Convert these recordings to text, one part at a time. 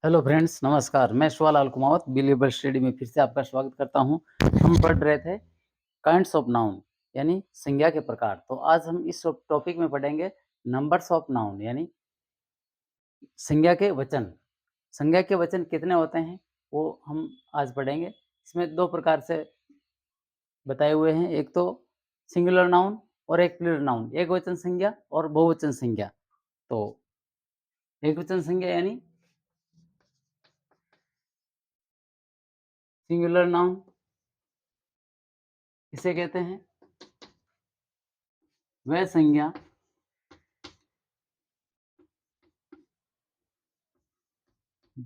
Hello friends, नमस्कार। मैं Shivlal Kumawat believable study में फिर से आपका स्वागत करता हूँ। हम पढ़ रहे थे काइंड्स ऑफ नाउन यानी संज्ञा के प्रकार। तो आज हम इस टॉपिक में पढ़ेंगे नंबर्स ऑफ नाउन यानी संज्ञा के वचन। संज्ञा के वचन कितने होते हैं वो हम आज पढ़ेंगे। इसमें 2 प्रकार से बताए हुए हैं, एक तो सिंगुलर नाउन और एक प्लूरल नाउन, एकवचन संज्ञा और बहुवचन संज्ञा। तो एकवचन संज्ञा यानी सिंगुलर नाउन किसे कहते हैं? वह संज्ञा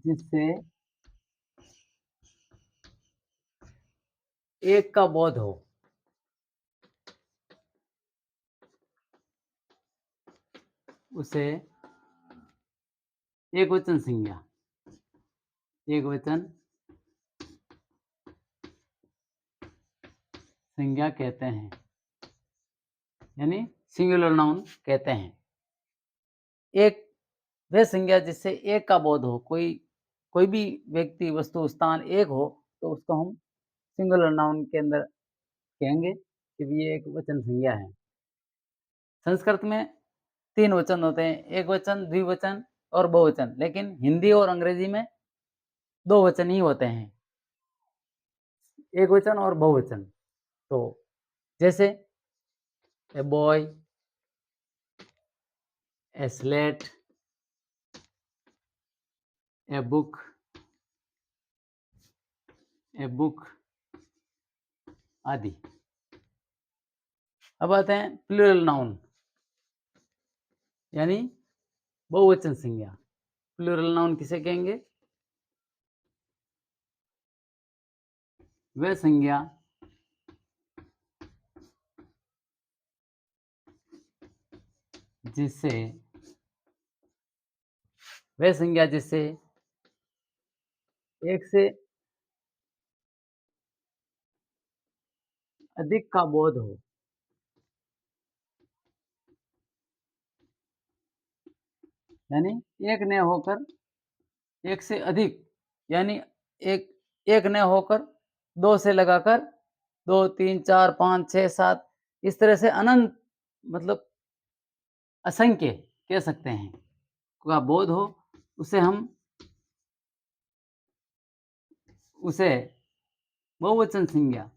जिससे एक का बोध हो, उसे एकवचन संज्ञा एकवचन संज्ञा कहते हैं, यानी सिंगुलर नाउन कहते हैं। एक वह संज्ञा जिससे एक का बोध हो, कोई भी व्यक्ति, वस्तु, स्थान एक हो, तो उसको हम सिंगुलर नाउन के अंदर कहेंगे कि ये एक वचन संज्ञा है। संस्कृत में 3 वचन होते हैं, एकवचन, द्विवचन और बहुवचन, लेकिन हिंदी और अंग्रेजी में 2 वचन ही होते हैं, एकवचन और बहुवचन। तो जैसे a boy, A slate, a book, a book आदि। अब आते हैं प्लूरल नाउन यानी बहुवचन संज्ञा। प्लूरल नाउन किसे कहेंगे? वह संज्ञा जिससे एक से अधिक का बोध हो, यानी एक न होकर एक से अधिक, यानी एक एक न होकर 2 से लगाकर 2, 3, 4, 5, 6, 7 इस तरह से अनंत, मतलब असंख्य कह सकते हैं, का बोध हो, उसे हम उसे बहुवचन संज्ञा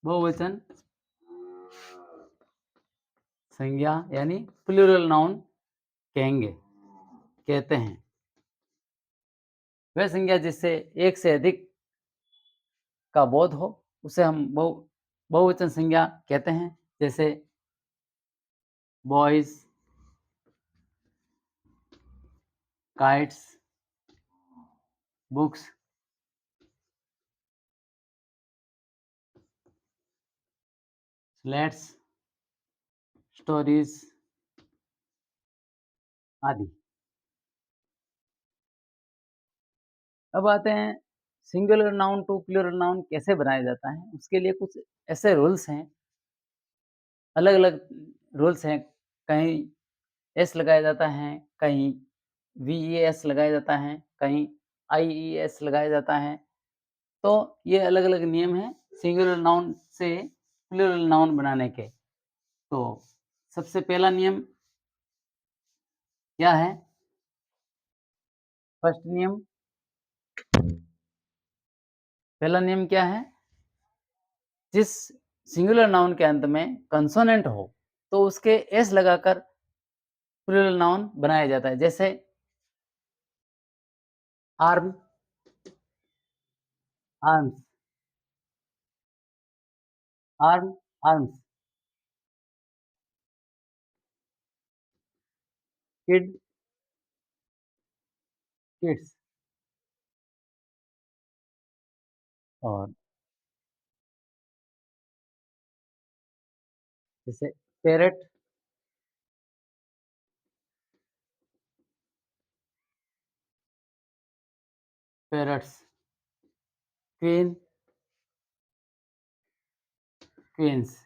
बहुवचन संज्ञा यानी प्लूरल नाउन कहते हैं। वह संज्ञा जिससे एक से अधिक का बोध हो, उसे हम बहुवचन संज्ञा कहते हैं। जैसे boys, kites, books, slates, stories आदि। अब आते हैं singular noun to plural noun कैसे बनाया जाता है। उसके लिए कुछ ऐसे रूल्स हैं, अलग-अलग रूल्स हैं। कहीं एस लगाया जाता है, कहीं वीईएस लगाया जाता है, कहीं आईईएस लगाया जाता है। तो ये अलग-अलग नियम हैं सिंगुलर नाउन से प्लूरल नाउन बनाने के। तो सबसे पहला नियम क्या है? फर्स्ट नियम पहला नियम क्या है? जिस सिंगुलर नाउन के अंत में कंसोनेंट हो, तो उसके एस लगाकर प्लूरल नाउन बनाया जाता है। जैसे arm, arms, arm, arms, kid, kids और जैसे पैरट, पैरट्स, क्वीन, क्वींस।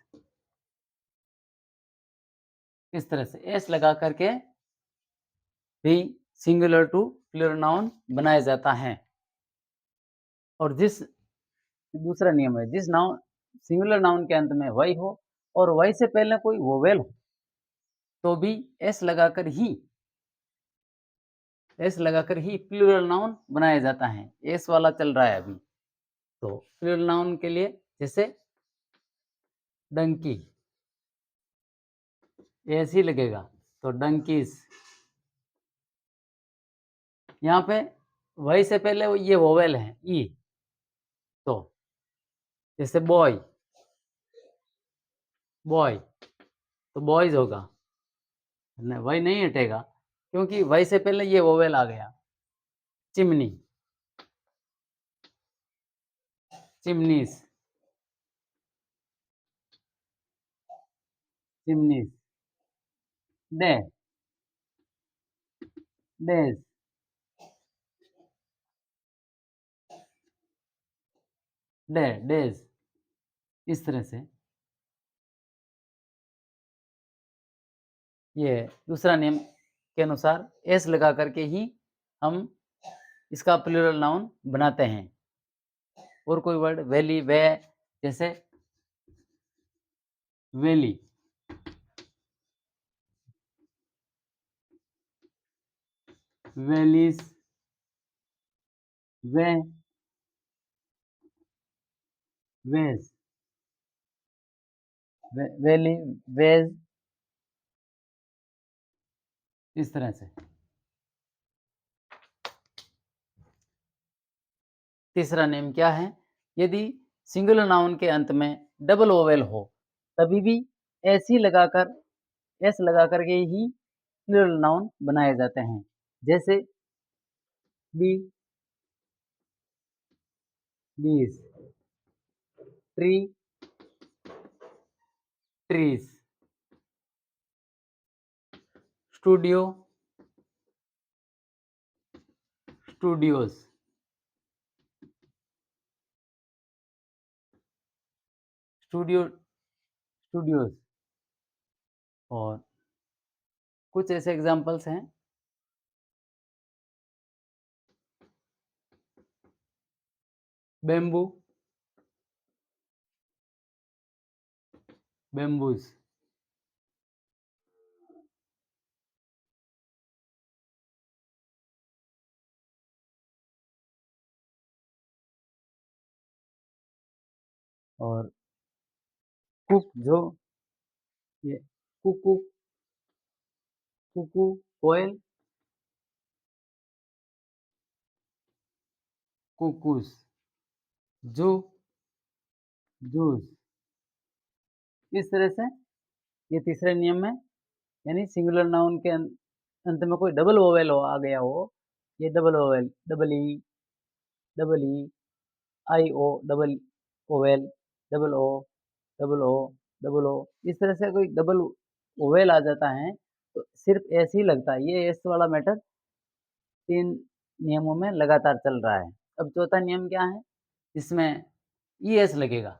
इस तरह से एस लगा करके भी सिंगुलर टू प्लूरल नाउन बनाया जाता है। और जिस दूसरा नियम है, जिस नाउन सिंगुलर नाउन के अंत में वाई हो और वाई से पहले कोई वोवेल हो, तो भी एस लगाकर ही प्लूरल नाउन बनाया जाता है। एस वाला चल रहा है अभी। तो प्लूरल नाउन के लिए जैसे डंकी, एस ही लगेगा, तो डंकीज। यहाँ पे वाई से पहले ये वोवेल है ई, तो जैसे बॉय, बॉय तो बॉयज होगा, वाई नहीं हटेगा क्योंकि वाई से पहले ये वोवेल आ गया। Chimney, chimneys, chimneys. Day, days, day, days. इस तरह से ये दूसरा नियम के अनुसार एस लगा करके ही हम इसका प्लूरल नाउन बनाते हैं। और कोई वर्ड वैली, वे, जैसे वैली, वैलीज, वे, वेज, वैली, वेज। इस तरह से तीसरा नियम क्या है, यदि सिंगुलर नाउन के अंत में डबल ओवेल हो तभी भी एस ही लगाकर, एस लगा करके ही प्लूरल नाउन बनाए जाते हैं। जैसे बी, बीज, tree, trees, studio, studios, studio, studios. और कुछ ऐसे एग्जांपल्स हैं, बेम्बू, बेम्बूज। और कुक, जो ये कुकू, कुकू, कोयल, कुकूस, जू, जूस। इस तरह से ये तीसरे नियम में, यानी सिंगुलर नाउन के अंत में कोई डबल ओवेल हो आ गया हो, ये double vowel, double E, I O, double vowel, double O, double O, double O. इस तरह से कोई डबल ओवेल आ जाता है तो सिर्फ ऐसे ही लगता है। ये एस वाला मैटर 3 नियमों में लगातार चल रहा है। अब चौथा नियम क्या है? इसमें ईएस लगेगा।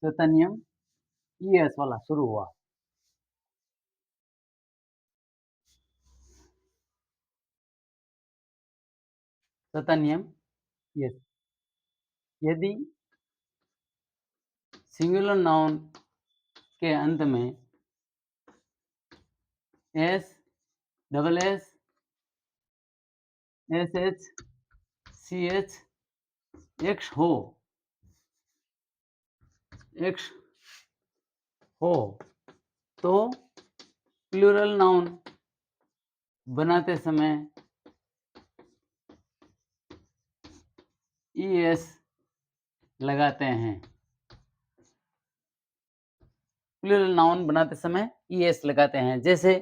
चौथा नियम ईएस वाला शुरू हुआ। चौथा नियम यस, यदि सिंगुलर नाउन के अंत में S, double S, S H, C H, X हो, एक्स हो, तो प्लूरल नाउन बनाते समय ईएस लगाते हैं। प्लूरल नाउन बनाते समय ईएस लगाते हैं। जैसे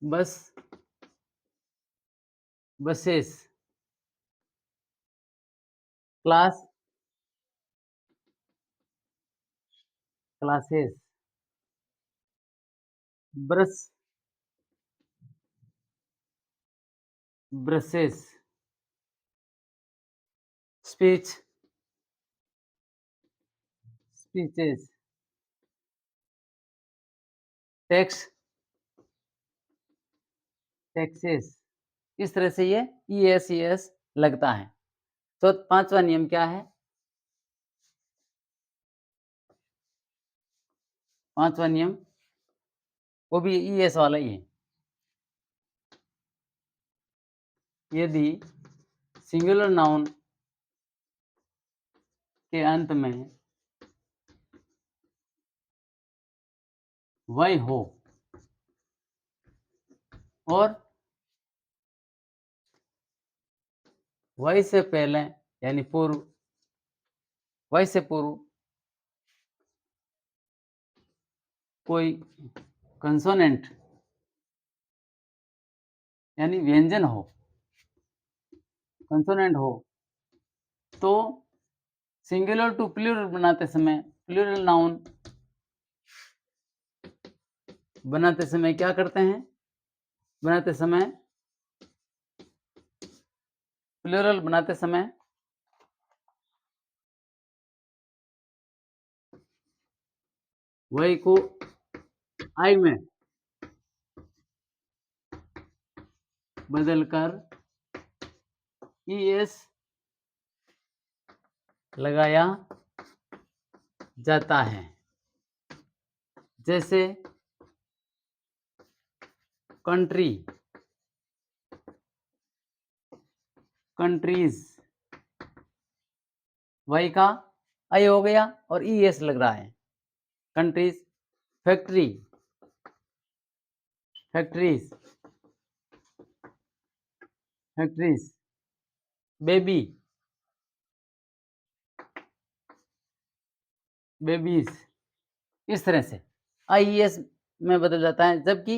बस, buses, class, classes, brush, brushes, speech, speeches, text, taxes, इस तरह से ये ईएस लगता है। तो पाँचवा नियम क्या है? पाँचवा नियम वो भी ईएस वाला ही है। यदि सिंगुलर नाउन के अंत में वही हो और वही से पहले यानी पूर्व, वही से पूर्व कोई कंसोनेंट यानी व्यंजन हो, कंसोनेंट हो, तो सिंगुलर टू प्लूरल बनाते समय, प्लूरल नाउन बनाते समय क्या करते हैं? बनाते समय, प्लूरल बनाते समय वही को आई में बदलकर ईएस लगाया जाता है। जैसे कंट्री, कंट्रीज, वही का आई हो गया और ईएस लग रहा है। Countries, factory, factories, factories, baby, babies, इस तरह से आईईएस में बदल जाता है, जबकि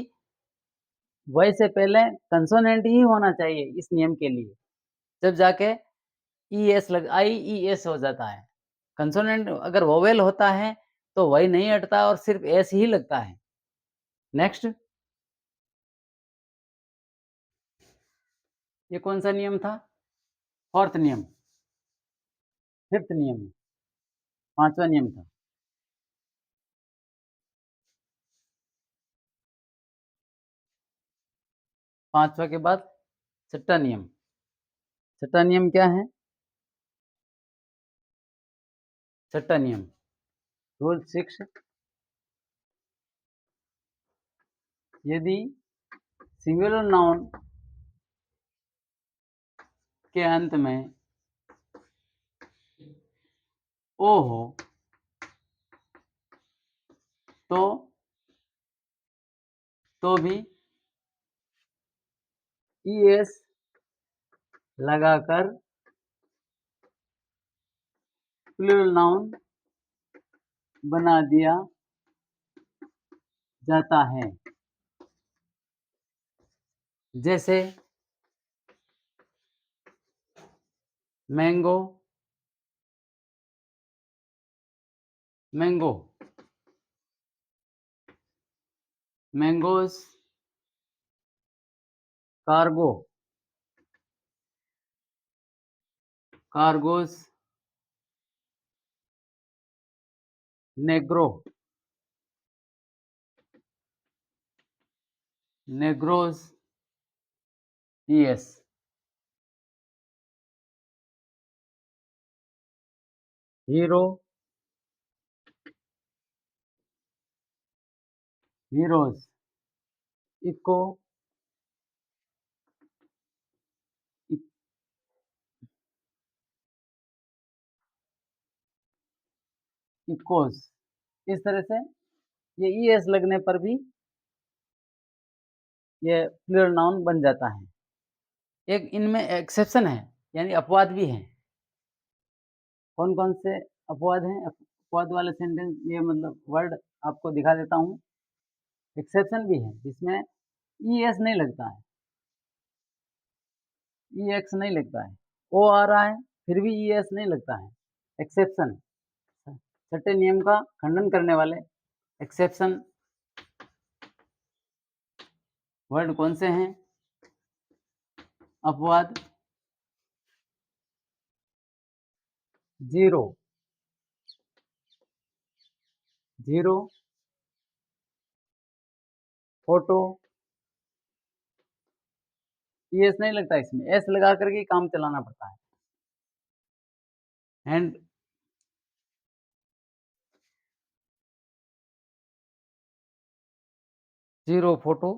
वही से पहले कंसोनेंट ही होना चाहिए इस नियम के लिए, जब जाके ईएस लग आईईएस हो जाता है। कंसोनेंट अगर वोवेल होता है तो वही नहीं हटता और सिर्फ एस ही लगता है। नेक्स्ट, ये कौन सा नियम था? फोर्थ नियम, फिफ्थ नियम, पांचवा नियम था। पांचवा के बाद छठा नियम। छठा नियम क्या है? छठा नियम, रूल 6, यदि सिंगुलर नाउन के अंत में ओ हो तो भी ईएस लगाकर प्लूरल नाउन बना दिया जाता है। जैसे mango, mango, mangoes, cargo, cargoes, negro, negroes, ES, hero, heroes, echo, echoes, इस तरह से ये ईएस लगने पर भी ये प्लूरल नाउन बन जाता है। एक इनमें एक्सेप्शन है, यानी अपवाद भी हैं। कौन-कौन से अपवाद हैं? अपवाद वाले सेंटेंस, ये मतलब वर्ड आपको दिखा देता हूँ। एक्सेप्शन भी है, जिसमें ईएस नहीं लगता है, ईएक्स नहीं लगता है। ओ आ रहा है, फिर भी ईएस नहीं लगता है। एक्सेप्शन, छठे नियम का खंडन करने वाले एक्सेप्शन वर्ड कौन से हैं? अपवाद, ज़ीरो, ज़ीरो, फोटो, ईएस नहीं लगता इसमें, एस लगा करके ही काम चलाना पड़ता है। एंड 0 फोटो,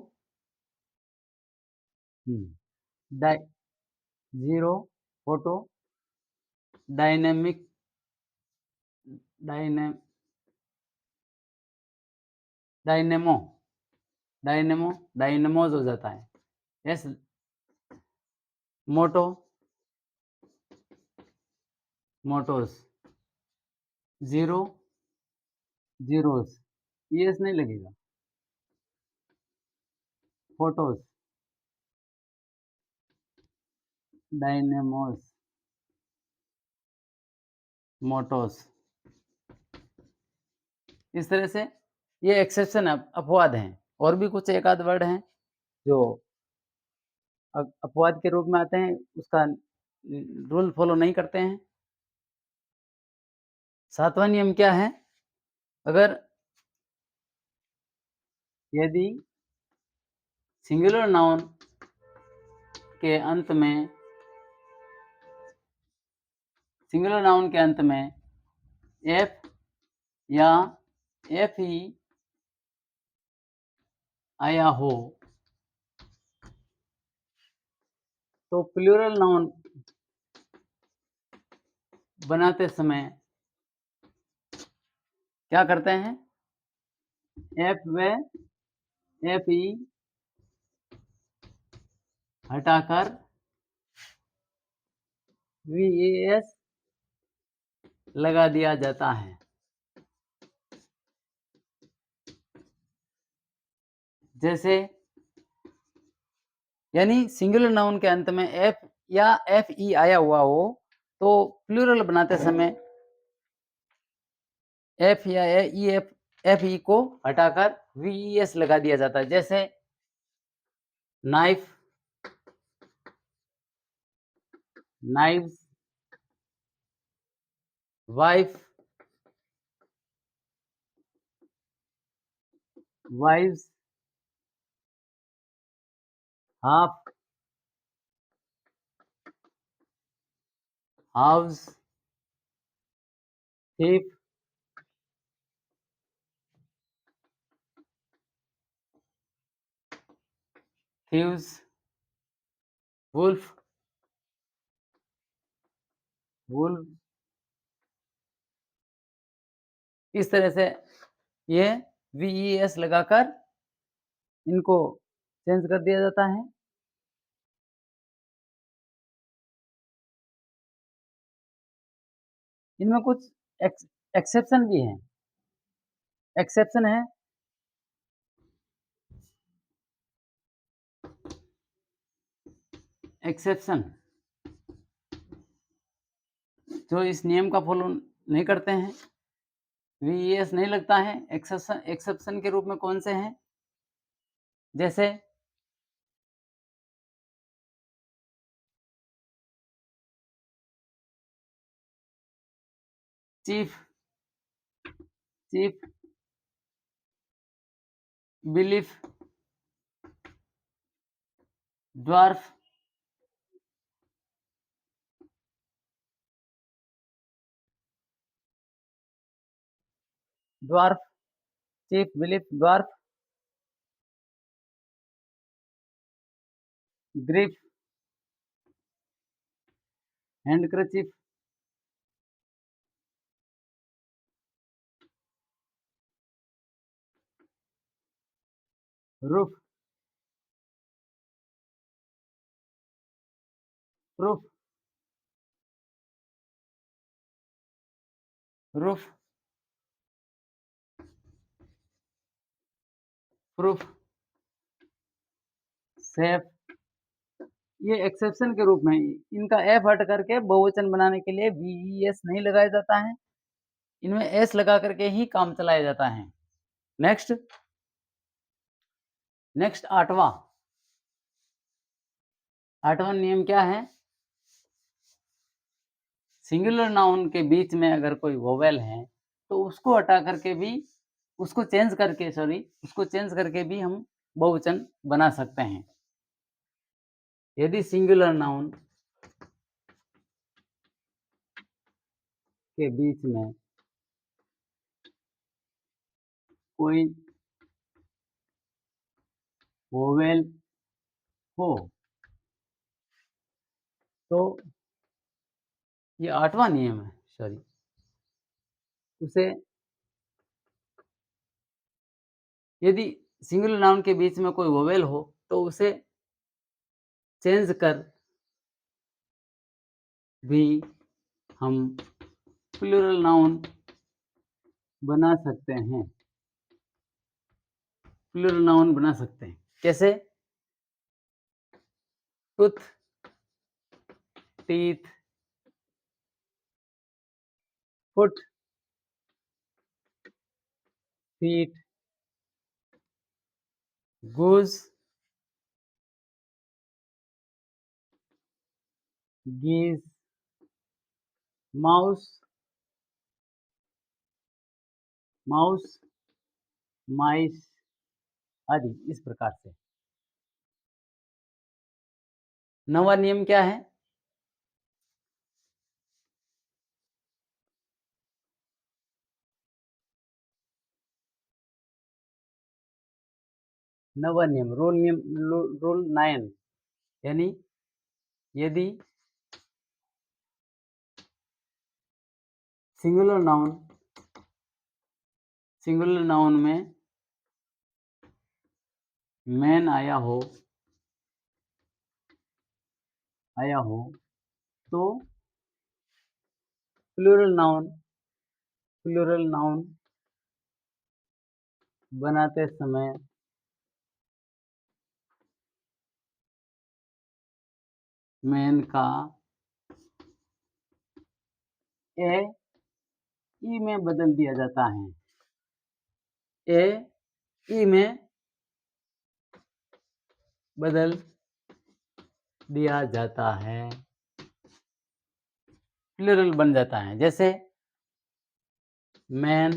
डाइ 0 फोटो डायनेमिक डायने डायनेमो डायनेमोज़ हो जाता है। S motto mottos, 0 zeros, ES नहीं लगेगा। Photos, dynamos, mottos. इस तरह से ये एक्सेप्शन अपवाद हैं। और भी कुछ एक आध वर्ड हैं जो अपवाद के रूप में आते हैं, उसका रूल फॉलो नहीं करते हैं। 7वां नियम क्या है? अगर यदि सिंगुलर नाउन के अंत में एफ या एफई आया हो तो प्लूरल नाउन बनाते समय क्या करते हैं? एफ व एफई हटाकर वीएस लगा दिया जाता है। जैसे यानी सिंगुलर नाउन के अंत में एफ या एफई आया हुआ हो तो प्लूरल बनाते समय एफ या एफई को हटाकर वीएस लगा दिया जाता है। जैसे knife, knives, wife, wives, half, house, thief, thieves, wolf, wolf। इस तरह से ये वीईएस लगाकर इनको चेंज कर दिया जाता है। इनमें कुछ एक्सेप्शन भी हैं। एक्सेप्शन है एक्सेप्शन जो इस नियम का फॉलो नहीं करते हैं, वीईएस नहीं लगता है, एक्सेप्शन के रूप में कौन से हैं? जैसे chief, chief, belief, dwarf, dwarf, chief, belief, dwarf, grief, handkerchief, roof, proof, roof, proof, safe. ये एक्सेप्शन के रूप में इनका एफ हट करके बहुवचन बनाने के लिए वीईएस नहीं लगाया जाता है। इनमें एस लगा करके ही काम चलाया जाता है। नेक्स्ट नेक्स्ट आठवां नियम क्या है? सिंगुलर नाउन के बीच में अगर कोई वोवेल है तो उसको हटा करके भी उसको चेंज करके भी हम बहुवचन बना सकते हैं। यदि सिंगुलर नाउन के बीच में कोई वोवेल हो तो ये 8वां नियम है, सॉरी, उसे यदि सिंगुलर नाउन के बीच में कोई वोवेल हो तो उसे चेंज कर भी हम प्लूरल नाउन बना सकते हैं। प्लूरल नाउन बना सकते हैं। कैसे? टूथ, टीथ, फुट, फीट, गूज, गीज, माउस, माउस, माइस आदि इस प्रकार से। 9वां नियम क्या है? नवा नियम, रूल 9, यानी यदि सिंगुलर नाउन में मैन आया हो तो प्लूरल नाउन बनाते समय मैन का ए ई में बदल दिया जाता है। ए ई में बदल दिया जाता है, प्लूरल बन जाता है। जैसे मैन,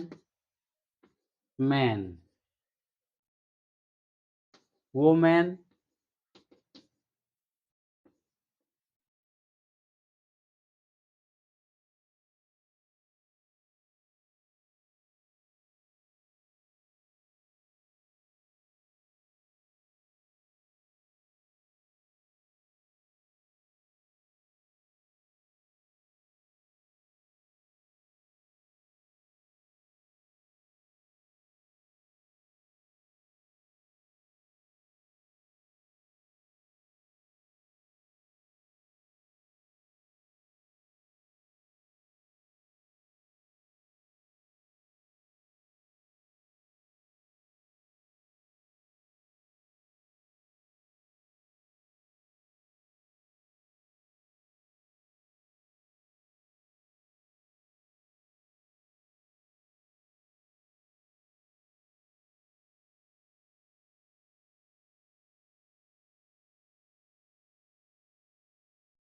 मैन, वोमेन,